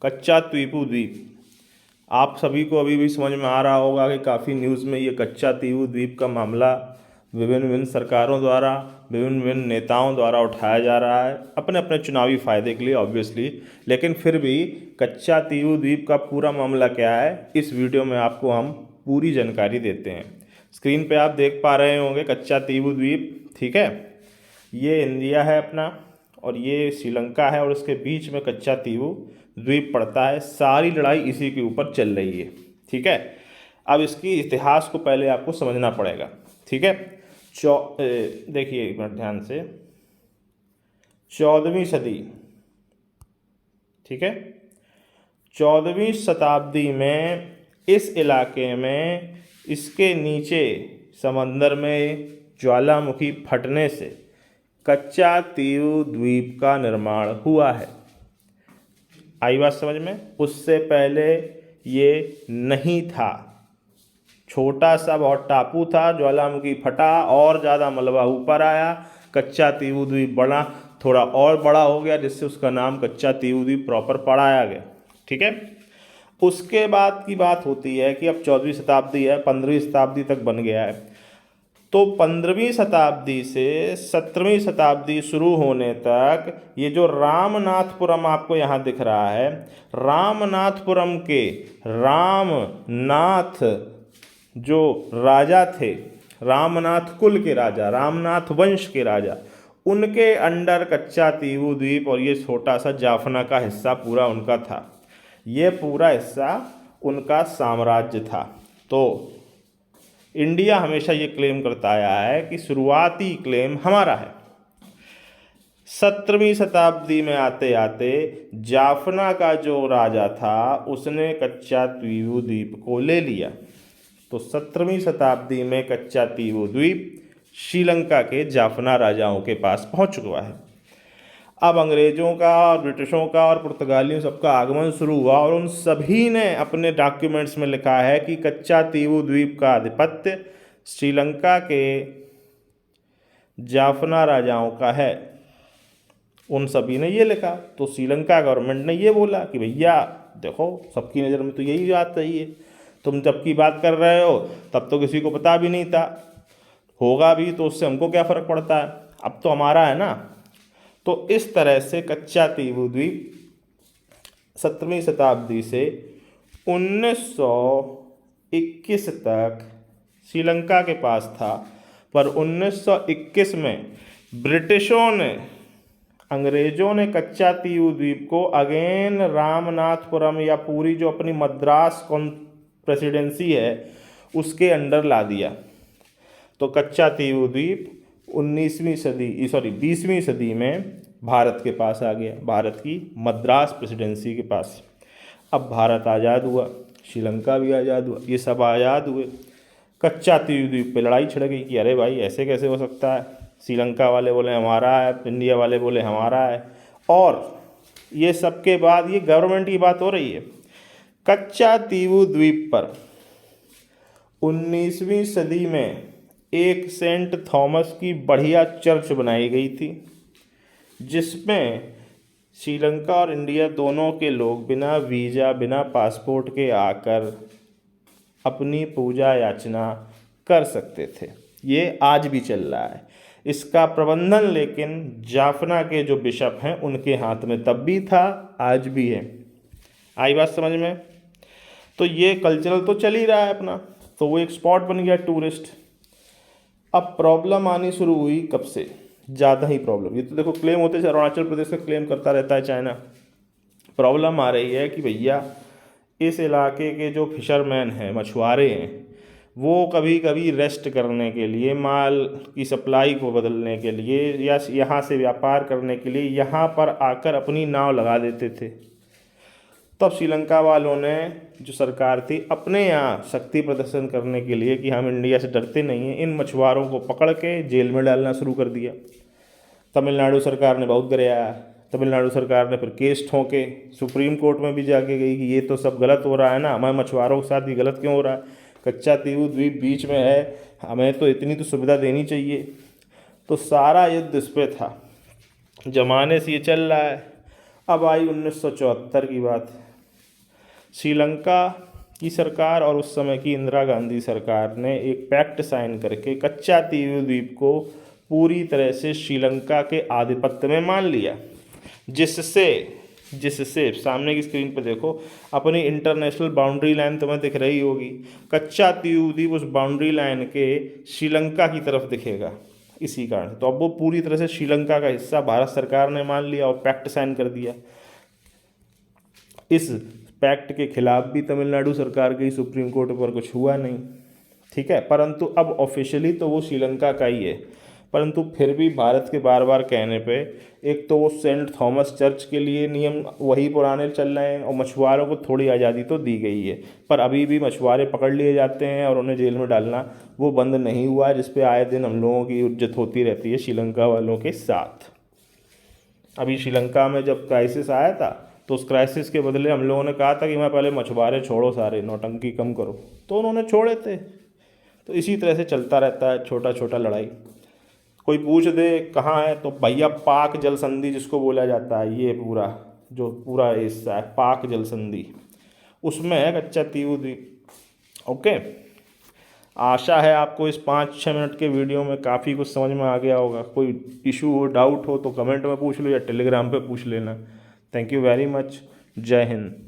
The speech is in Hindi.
कच्चा तीवू द्वीप। आप सभी को अभी भी समझ में आ रहा होगा कि काफ़ी न्यूज़ में ये कच्चा तीवू द्वीप का मामला विभिन्न विभिन्न सरकारों द्वारा, विभिन्न विभिन्न नेताओं द्वारा उठाया जा रहा है अपने अपने चुनावी फायदे के लिए ऑब्वियसली। लेकिन फिर भी कच्चा तीवू द्वीप का पूरा मामला क्या है, इस वीडियो में आपको हम पूरी जानकारी देते हैं। स्क्रीन पे आप देख पा रहे होंगे कच्चा तीवू द्वीप, ठीक है। ये इंडिया है अपना और ये श्रीलंका है और उसके बीच में कच्चा तीवू द्वीप पड़ता है। सारी लड़ाई इसी के ऊपर चल रही है, ठीक है। अब इसकी इतिहास को पहले आपको समझना पड़ेगा, ठीक है। देखिए एक मिनट ध्यान से, 14वीं सदी, ठीक है। 14वीं शताब्दी में इस इलाके में इसके नीचे समंदर में ज्वालामुखी फटने से कच्चा तीवू द्वीप का निर्माण हुआ है। आई बात समझ में? उससे पहले ये नहीं था, छोटा सा बहुत टापू था, ज्वालामुखी फटा और ज़्यादा मलबा ऊपर आया, कच्चा तीवू द्वीप बड़ा, थोड़ा और बड़ा हो गया, जिससे उसका नाम कच्चा तीवू द्वीप प्रॉपर पड़ाया गया, ठीक है। उसके बाद की बात होती है कि अब 14वीं शताब्दी है, 15वीं शताब्दी तक बन गया है। तो 15वीं शताब्दी से 17वीं शताब्दी शुरू होने तक ये जो रामनाथपुरम आपको यहाँ दिख रहा है, रामनाथपुरम के रामनाथ जो राजा थे, रामनाथ कुल के राजा, रामनाथ वंश के राजा, उनके अंडर कच्चा तीवू द्वीप और ये छोटा सा जाफना का हिस्सा पूरा उनका था। ये पूरा हिस्सा उनका साम्राज्य था। तो इंडिया हमेशा ये क्लेम करता आया है कि शुरुआती क्लेम हमारा है। 17वीं शताब्दी में आते आते जाफना का जो राजा था उसने कच्चा तीवू द्वीप को ले लिया। तो 17वीं शताब्दी में कच्चा तीवू द्वीप श्रीलंका के जाफना राजाओं के पास पहुंच चुका है। अब अंग्रेज़ों का और ब्रिटिशों का और पुर्तगालियों सबका आगमन शुरू हुआ और उन सभी ने अपने डॉक्यूमेंट्स में लिखा है कि कच्चा तीवू द्वीप का आधिपत्य श्रीलंका के जाफना राजाओं का है। उन सभी ने ये लिखा। तो श्रीलंका गवर्नमेंट ने ये बोला कि भैया देखो, सबकी नज़र में तो यही बात सही है, तुम जब की बात कर रहे हो तब तो किसी को पता भी नहीं था, होगा भी तो उससे हमको क्या फ़र्क पड़ता है, अब तो हमारा है ना। तो इस तरह से कच्चा तीवू द्वीप 17वीं शताब्दी से 1921 तक श्रीलंका के पास था। पर 1921 में ब्रिटिशों ने, अंग्रेज़ों ने कच्चा तीवू द्वीप को अगेन रामनाथपुरम या पूरी जो अपनी मद्रास प्रेसिडेंसी है उसके अंडर ला दिया। तो कच्चा तीवू द्वीप 20वीं सदी में भारत के पास आ गया, भारत की मद्रास प्रेसिडेंसी के पास। अब भारत आज़ाद हुआ, श्रीलंका भी आज़ाद हुआ, ये सब आज़ाद हुए। कच्चा तीवू द्वीप पे लड़ाई छिड़ गई कि अरे भाई ऐसे कैसे हो सकता है, श्रीलंका वाले बोले हमारा है, इंडिया वाले बोले हमारा है। और ये सब के बाद ये गवर्नमेंट की बात हो रही है। कच्चा तीवू द्वीप पर 19वीं सदी में एक सेंट थॉमस की बढ़िया चर्च बनाई गई थी, जिसमें श्रीलंका और इंडिया दोनों के लोग बिना वीज़ा, बिना पासपोर्ट के आकर अपनी पूजा याचना कर सकते थे। ये आज भी चल रहा है। इसका प्रबंधन लेकिन जाफना के जो बिशप हैं उनके हाथ में तब भी था, आज भी है। आई बात समझ में? तो ये कल्चरल तो चल ही रहा है अपना, तो वो एक स्पॉट बन गया टूरिस्ट। अब प्रॉब्लम आनी शुरू हुई कब से, ज़्यादा ही प्रॉब्लम। ये तो देखो क्लेम होते हैं, अरुणाचल प्रदेश का क्लेम करता रहता है चाइना। प्रॉब्लम आ रही है कि भैया इस इलाके के जो फिशरमैन हैं, मछुआरे हैं, वो कभी कभी रेस्ट करने के लिए, माल की सप्लाई को बदलने के लिए या यहाँ से व्यापार करने के लिए यहाँ पर आकर अपनी नाव लगा देते थे। तब श्रीलंका वालों ने, जो सरकार थी, अपने यहाँ शक्ति प्रदर्शन करने के लिए कि हम इंडिया से डरते नहीं हैं, इन मछुआरों को पकड़ के जेल में डालना शुरू कर दिया। तमिलनाडु सरकार ने बहुत गिराया। तमिलनाडु सरकार ने फिर केस ठोके, सुप्रीम कोर्ट में भी जाके गई कि ये तो सब गलत हो रहा है ना, हमारे मछुआरों के साथ ही गलत क्यों हो रहा है, कच्चा तीवू द्वीप बीच में है, हमें तो इतनी तो सुविधा देनी चाहिए। तो सारा युद्ध इस पर था, जमाने से ये चल रहा है। अब आई 1974 की बात। श्रीलंका की सरकार और उस समय की इंदिरा गांधी सरकार ने एक पैक्ट साइन करके कच्चा तीव द्वीप को पूरी तरह से श्रीलंका के आधिपत्य में मान लिया, जिससे जिससे सामने की स्क्रीन पर देखो, अपनी इंटरनेशनल बाउंड्री लाइन तुम्हें दिख रही होगी। कच्चा तीव द्वीप उस बाउंड्री लाइन के श्रीलंका की तरफ दिखेगा। इसी कारण तो अब वो पूरी तरह से श्रीलंका का हिस्सा भारत सरकार ने मान लिया और पैक्ट साइन कर दिया। इस पैक्ट के खिलाफ भी तमिलनाडु सरकार की सुप्रीम कोर्ट पर कुछ हुआ नहीं, ठीक है, परंतु अब ऑफिशियली तो वो श्रीलंका का ही है। परंतु फिर भी भारत के बार बार कहने पे एक तो वो सेंट थॉमस चर्च के लिए नियम वही पुराने चल रहे हैं और मछुआरों को थोड़ी आज़ादी तो दी गई है, पर अभी भी मछुआरे पकड़ लिए जाते हैं और उन्हें जेल में डालना वो बंद नहीं हुआ, जिस पे आए दिन हम लोगों की इज्जत होती रहती है श्रीलंका वालों के साथ। अभी श्रीलंका में जब क्राइसिस आया था तो उस क्राइसिस के बदले हम लोगों ने कहा था कि मैं पहले मछुआरे छोड़ो, सारे नौटंकी कम करो, तो उन्होंने छोड़े थे। तो इसी तरह से चलता रहता है छोटा छोटा लड़ाई। कोई पूछ दे कहाँ है तो भैया पाक जल संधि जिसको बोला जाता है, ये पूरा हिस्सा है पाक जल संधि, उसमें है कच्चा तीव द्वीप। ओके, आशा है आपको इस 5-6 मिनट के वीडियो में काफ़ी कुछ समझ में आ गया होगा। कोई इशू हो, डाउट हो तो कमेंट में पूछ लो या टेलीग्राम पे पूछ लेना। Thank you very much. जय हिंद।